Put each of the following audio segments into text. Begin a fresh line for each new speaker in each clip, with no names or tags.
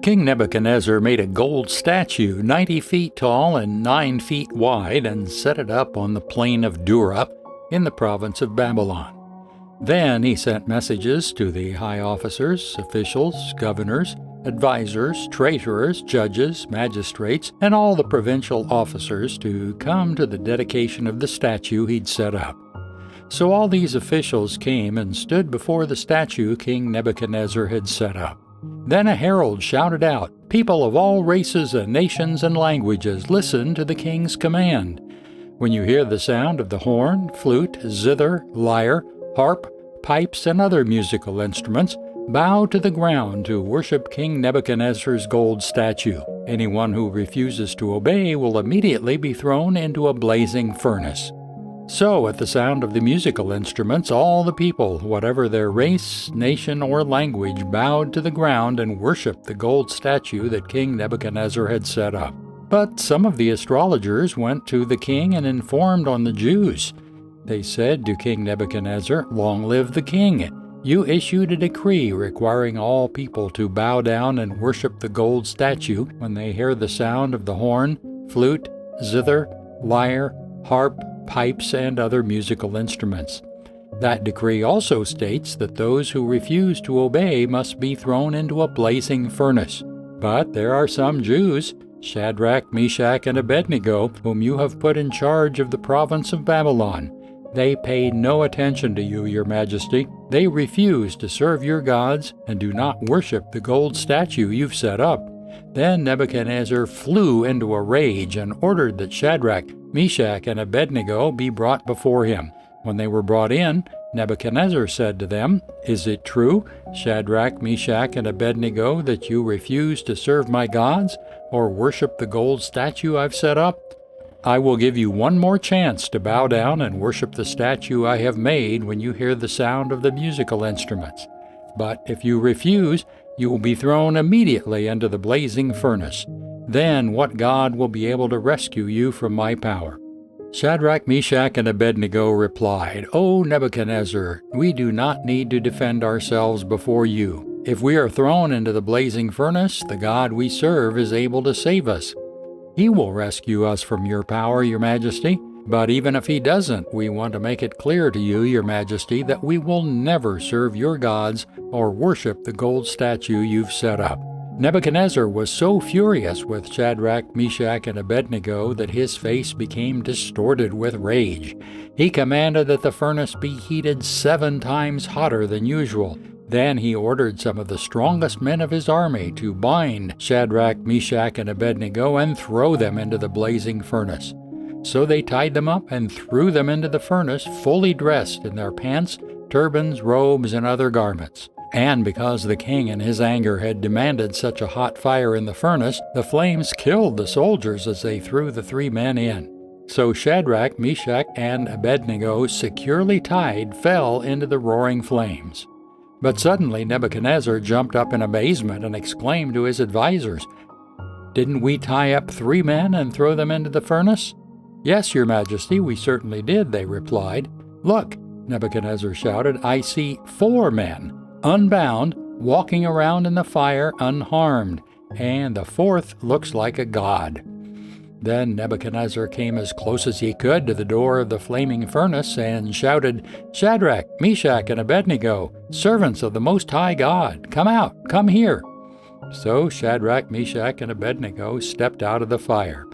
King Nebuchadnezzar made a gold statue 90 feet tall and 9 feet wide and set it up on the plain of Dura in the province of Babylon. Then he sent messages to the high officers, officials, governors, advisors, treasurers, judges, magistrates, and all the provincial officers to come to the dedication of the statue he'd set up. So all these officials came and stood before the statue King Nebuchadnezzar had set up. Then a herald shouted out, "People of all races and nations and languages, listen to the king's command. When you hear the sound of the horn, flute, zither, lyre, harp, pipes, and other musical instruments, bow to the ground to worship King Nebuchadnezzar's gold statue. Anyone who refuses to obey will immediately be thrown into a blazing furnace." So, at the sound of the musical instruments, all the people, whatever their race, nation, or language, bowed to the ground and worshipped the gold statue that King Nebuchadnezzar had set up. But some of the astrologers went to the king and informed on the Jews. They said to King Nebuchadnezzar, "Long live the king! You issued a decree requiring all people to bow down and worship the gold statue when they hear the sound of the horn, flute, zither, lyre, harp, pipes, and other musical instruments. That decree also states that those who refuse to obey must be thrown into a blazing furnace. But there are some Jews, Shadrach, Meshach, and Abednego, whom you have put in charge of the province of Babylon. They pay no attention to you, your majesty. They refuse to serve your gods and do not worship the gold statue you've set up." Then Nebuchadnezzar flew into a rage and ordered that Shadrach, Meshach, and Abednego be brought before him. When they were brought in, Nebuchadnezzar said to them, "Is it true, Shadrach, Meshach, and Abednego, that you refuse to serve my gods or worship the gold statue I've set up? I will give you one more chance to bow down and worship the statue I have made when you hear the sound of the musical instruments. But if you refuse, you will be thrown immediately into the blazing furnace. Then what God will be able to rescue you from my power?" Shadrach, Meshach, and Abednego replied, "O Nebuchadnezzar, we do not need to defend ourselves before you. If we are thrown into the blazing furnace, the God we serve is able to save us. He will rescue us from your power, your majesty. But even if he doesn't, we want to make it clear to you, your majesty, that we will never serve your gods or worship the gold statue you've set up." Nebuchadnezzar was so furious with Shadrach, Meshach, and Abednego that his face became distorted with rage. He commanded that the furnace be heated 7 times hotter than usual. Then he ordered some of the strongest men of his army to bind Shadrach, Meshach, and Abednego and throw them into the blazing furnace. So they tied them up and threw them into the furnace, fully dressed in their pants, turbans, robes, and other garments. And because the king in his anger had demanded such a hot fire in the furnace, the flames killed the soldiers as they threw the 3 men in. So Shadrach, Meshach, and Abednego, securely tied, fell into the roaring flames. But suddenly Nebuchadnezzar jumped up in amazement and exclaimed to his advisers, "Didn't we tie up 3 men and throw them into the furnace?" "Yes, your majesty, we certainly did," they replied. "Look," Nebuchadnezzar shouted, "I see 4 men, unbound, walking around in the fire unharmed, and the 4th looks like a god." Then Nebuchadnezzar came as close as he could to the door of the flaming furnace and shouted, "Shadrach, Meshach, and Abednego, servants of the Most High God, come out, come here." So Shadrach, Meshach, and Abednego stepped out of the fire.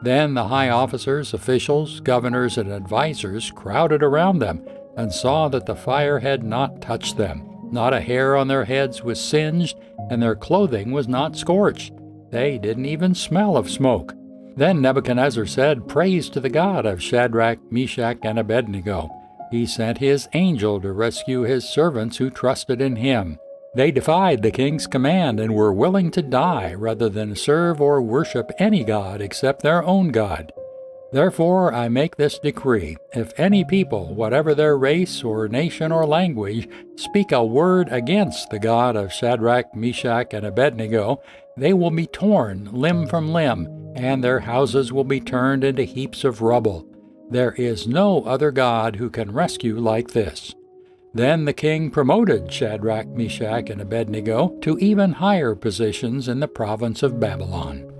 Then the high officers, officials, governors, and advisers crowded around them and saw that the fire had not touched them. Not a hair on their heads was singed, and their clothing was not scorched. They didn't even smell of smoke. Then Nebuchadnezzar said, "Praise to the God of Shadrach, Meshach, and Abednego. He sent his angel to rescue his servants who trusted in him. They defied the king's command and were willing to die rather than serve or worship any god except their own God. Therefore I make this decree: if any people, whatever their race or nation or language, speak a word against the God of Shadrach, Meshach, and Abednego, they will be torn limb from limb, and their houses will be turned into heaps of rubble. There is no other God who can rescue like this." Then the king promoted Shadrach, Meshach, and Abednego to even higher positions in the province of Babylon.